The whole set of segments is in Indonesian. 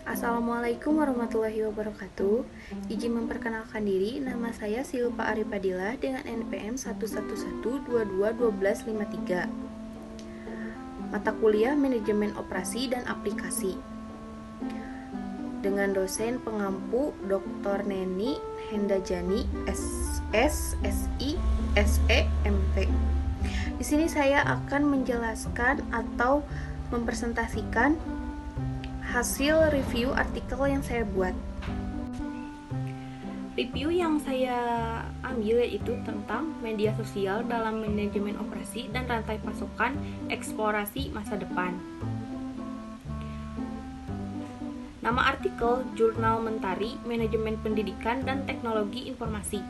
Assalamualaikum warahmatullahi wabarakatuh. Izin memperkenalkan diri, nama saya Silpa Aripadila dengan NPM 111221253. Mata kuliah Manajemen Operasi dan Aplikasi. Dengan dosen pengampu Dr. Neni Hendajani, SSI, SEMT. Di sini saya akan menjelaskan atau mempresentasikan hasil review artikel yang saya buat. Review yang saya ambil yaitu tentang media sosial dalam manajemen operasi dan rantai pasokan eksplorasi masa depan. Nama artikel Jurnal Mentari Manajemen Pendidikan dan Teknologi Informasi.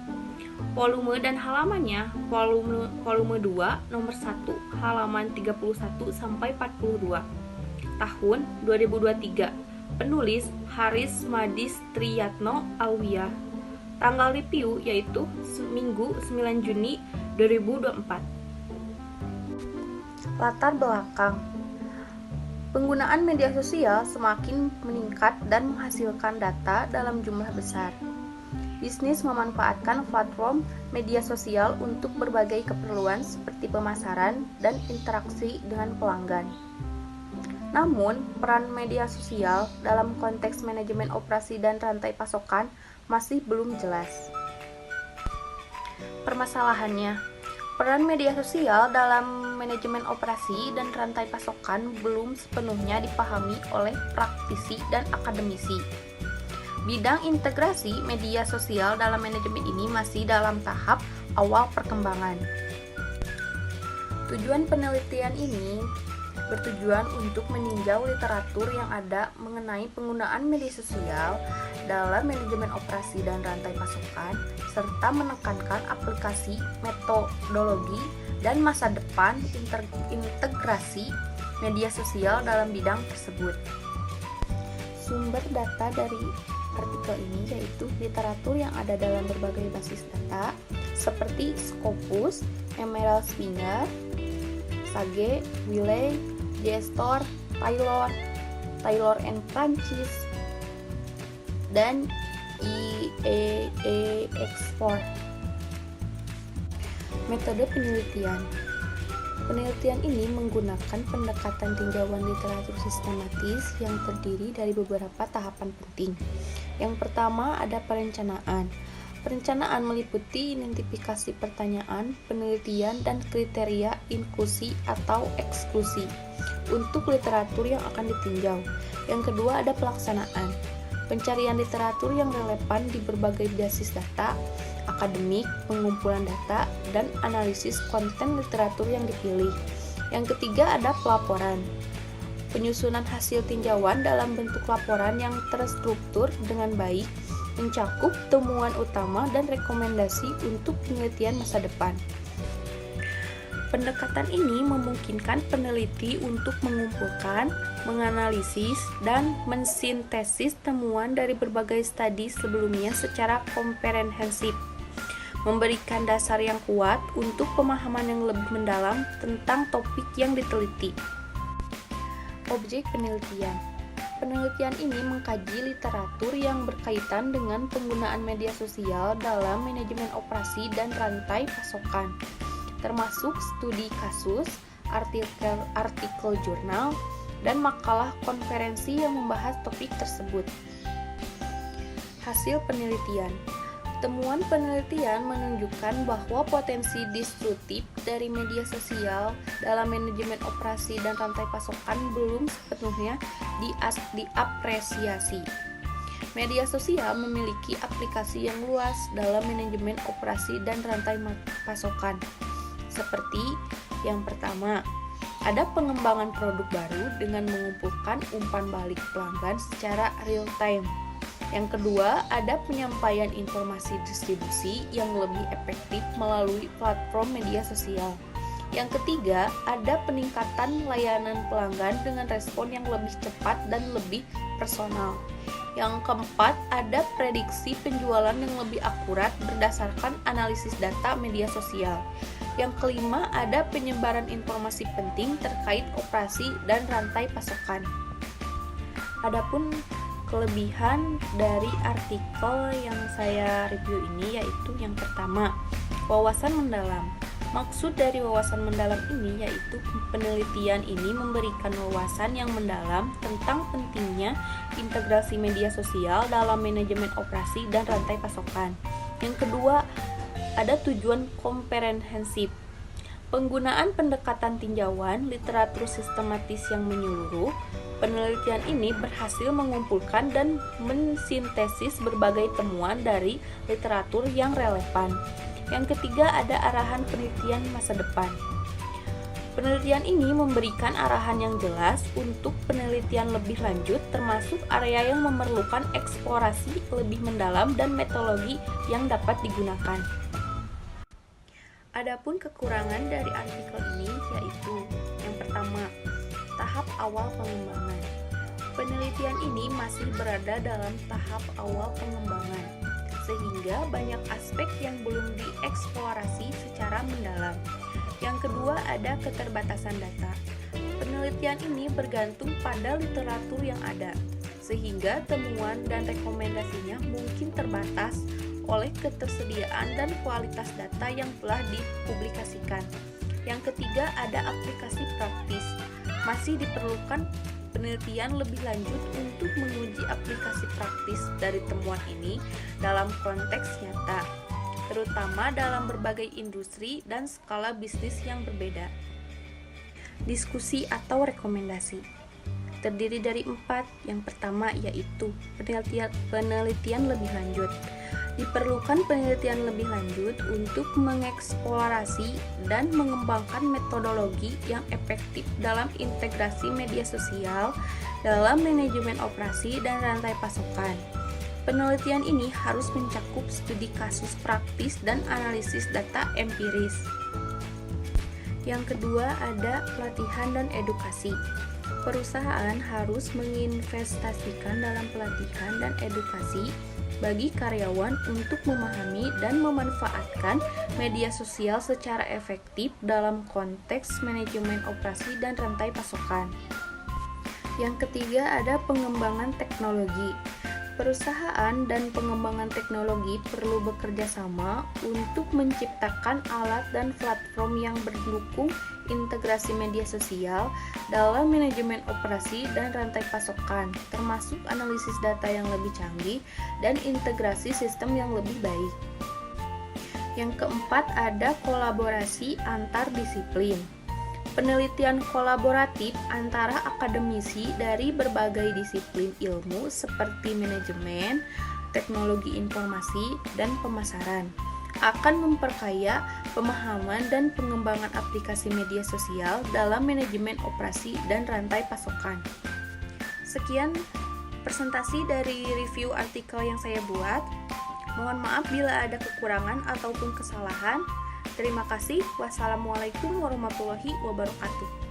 Volume dan halamannya volume 2 nomor 1 halaman 31 sampai 42. Tahun 2023. Penulis Haris Madis Triyatno Alwiyah. Tanggal review yaitu Minggu 9 Juni 2024. Latar belakang. Penggunaan media sosial semakin meningkat dan menghasilkan data dalam jumlah besar. Bisnis memanfaatkan platform media sosial untuk berbagai keperluan seperti pemasaran dan interaksi dengan pelanggan. Namun, peran media sosial dalam konteks manajemen operasi dan rantai pasokan masih belum jelas. Permasalahannya, peran media sosial dalam manajemen operasi dan rantai pasokan belum sepenuhnya dipahami oleh praktisi dan akademisi. Bidang integrasi media sosial dalam manajemen ini masih dalam tahap awal perkembangan. Tujuan penelitian ini bertujuan untuk meninjau literatur yang ada mengenai penggunaan media sosial dalam manajemen operasi dan rantai pasokan, serta menekankan aplikasi, metodologi, dan masa depan integrasi media sosial dalam bidang tersebut. Sumber data dari artikel ini yaitu literatur yang ada dalam berbagai basis data seperti Scopus, Emerald Springer, Sage, Wiley, Gestor, Taylor and Francis, dan IEEX4. Metode penelitian. Penelitian ini menggunakan pendekatan tinjauan literatur sistematis yang terdiri dari beberapa tahapan penting. Yang pertama ada perencanaan. Perencanaan meliputi identifikasi pertanyaan, penelitian, dan kriteria inklusi atau eksklusi untuk literatur yang akan ditinjau. Yang kedua ada pelaksanaan. Pencarian literatur yang relevan di berbagai basis data, akademik, pengumpulan data, dan analisis konten literatur yang dipilih. Yang ketiga ada pelaporan. Penyusunan hasil tinjauan dalam bentuk laporan yang terstruktur dengan baik, mencakup temuan utama dan rekomendasi untuk penelitian masa depan. Pendekatan ini memungkinkan peneliti untuk mengumpulkan, menganalisis, dan mensintesis temuan dari berbagai studi sebelumnya secara komprehensif, memberikan dasar yang kuat untuk pemahaman yang lebih mendalam tentang topik yang diteliti. Objek penelitian. Penelitian ini mengkaji literatur yang berkaitan dengan penggunaan media sosial dalam manajemen operasi dan rantai pasokan, termasuk studi kasus, artikel jurnal, dan makalah konferensi yang membahas topik tersebut. Hasil penelitian. Temuan penelitian menunjukkan bahwa potensi destruktif dari media sosial dalam manajemen operasi dan rantai pasokan belum sepenuhnya diapresiasi. Media sosial memiliki aplikasi yang luas dalam manajemen operasi dan rantai pasokan. Seperti yang pertama, ada pengembangan produk baru dengan mengumpulkan umpan balik pelanggan secara real time. Yang kedua, ada penyampaian informasi distribusi yang lebih efektif melalui platform media sosial. Yang ketiga, ada peningkatan layanan pelanggan dengan respon yang lebih cepat dan lebih personal. Yang keempat, ada prediksi penjualan yang lebih akurat berdasarkan analisis data media sosial. Yang kelima, ada penyebaran informasi penting terkait operasi dan rantai pasokan. Adapun kelebihan dari artikel yang saya review ini yaitu yang pertama, wawasan mendalam. Maksud dari wawasan mendalam ini yaitu penelitian ini memberikan wawasan yang mendalam tentang pentingnya integrasi media sosial dalam manajemen operasi dan rantai pasokan. Yang kedua, ada tujuan komprehensif. Penggunaan pendekatan tinjauan literatur sistematis yang menyeluruh. Penelitian ini berhasil mengumpulkan dan mensintesis berbagai temuan dari literatur yang relevan. Yang ketiga, ada arahan penelitian masa depan. Penelitian ini memberikan arahan yang jelas untuk penelitian lebih lanjut, termasuk area yang memerlukan eksplorasi lebih mendalam dan metodologi yang dapat digunakan. Adapun kekurangan dari artikel ini yaitu yang pertama, tahap awal pengembangan. Penelitian ini masih berada dalam tahap awal pengembangan, sehingga banyak aspek yang belum dieksplorasi secara mendalam. Yang kedua, ada keterbatasan data. Penelitian ini bergantung pada literatur yang ada, sehingga temuan dan rekomendasinya mungkin terbatas oleh ketersediaan dan kualitas data yang telah dipublikasikan. Yang ketiga, ada aplikasi praktis. Masih diperlukan penelitian lebih lanjut untuk menguji aplikasi praktis dari temuan ini dalam konteks nyata, terutama dalam berbagai industri dan skala bisnis yang berbeda. Diskusi atau rekomendasi terdiri dari 4. Yang pertama yaitu penelitian lebih lanjut. Diperlukan penelitian lebih lanjut untuk mengeksplorasi dan mengembangkan metodologi yang efektif dalam integrasi media sosial dalam manajemen operasi dan rantai pasokan. Penelitian ini harus mencakup studi kasus praktis dan analisis data empiris. Yang kedua, ada pelatihan dan edukasi. Perusahaan harus menginvestasikan dalam pelatihan dan edukasi bagi karyawan untuk memahami dan memanfaatkan media sosial secara efektif dalam konteks manajemen operasi dan rantai pasokan. Yang ketiga, ada pengembangan teknologi. Perusahaan dan pengembangan teknologi perlu bekerja sama untuk menciptakan alat dan platform yang mendukung integrasi media sosial dalam manajemen operasi dan rantai pasokan, termasuk analisis data yang lebih canggih dan integrasi sistem yang lebih baik. Yang keempat, ada kolaborasi antar disiplin. Penelitian kolaboratif antara akademisi dari berbagai disiplin ilmu seperti manajemen, teknologi informasi, dan pemasaran akan memperkaya pemahaman dan pengembangan aplikasi media sosial dalam manajemen operasi dan rantai pasokan. Sekian presentasi dari review artikel yang saya buat. Mohon maaf bila ada kekurangan ataupun kesalahan. Terima kasih. Wassalamualaikum warahmatullahi wabarakatuh.